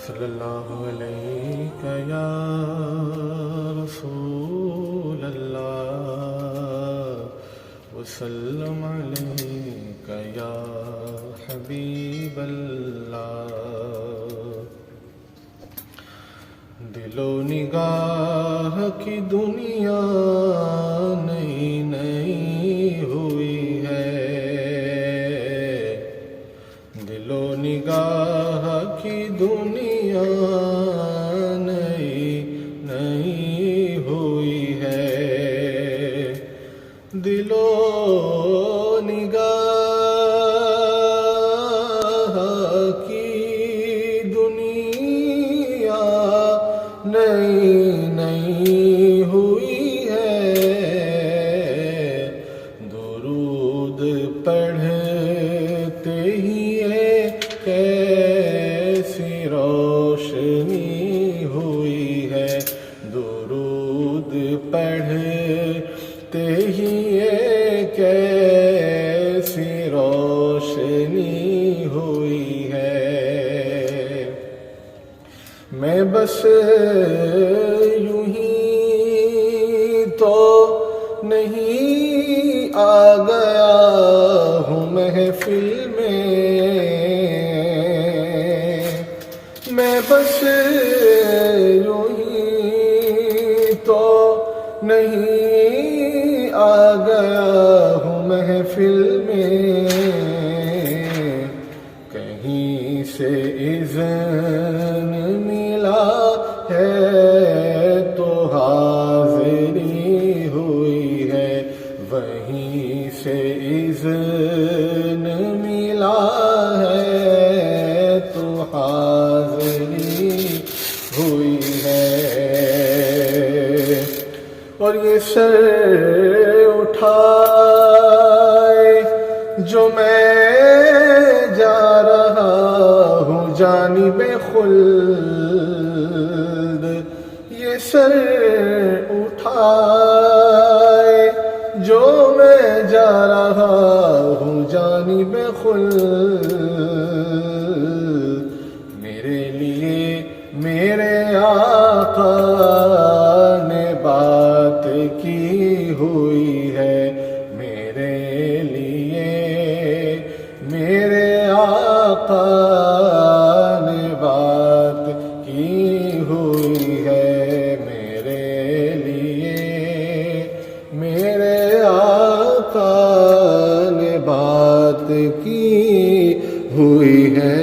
صلی اللہ علیہ یا رسول اللہ وسلم علیک یا حبیب اللہ. دل و نگاہ کی دنیا نئی نئی ہوئی ہے، دل و نگاہ کی دنیا نئی نئی ہوئی ہے، دل و نگاہ کی دنیا نئی نئی ہوئی ہے. درود پڑھتے ہی کیسی روشنی ہوئی ہے، درود پڑھتے ہی کیسی روشنی ہوئی ہے. میں بس یوں ہی تو نہیں آ گیا ہوں محفل میں، میں بس یوں ہی تو نہیں آ گیا ہوں محفل میں، کہیں سے اذن ملا ہے تو حاضری ہوئی ہے، وہیں سے اذن ملا ہے تو حاضری ہوئی ہے. اور یہ سر اٹھائے جو میں جا رہا ہوں جانب خلد، یہ سر اٹھائے جو میں جا رہا ہوں جانب خلد، میرے لیے میرے آقا نے بات کی ہوئی ہے، میرے لیے میرے آقا نے بات کی ہوئی ہے، میرے لیے میرے آقا نے بات کی ہوئی ہے.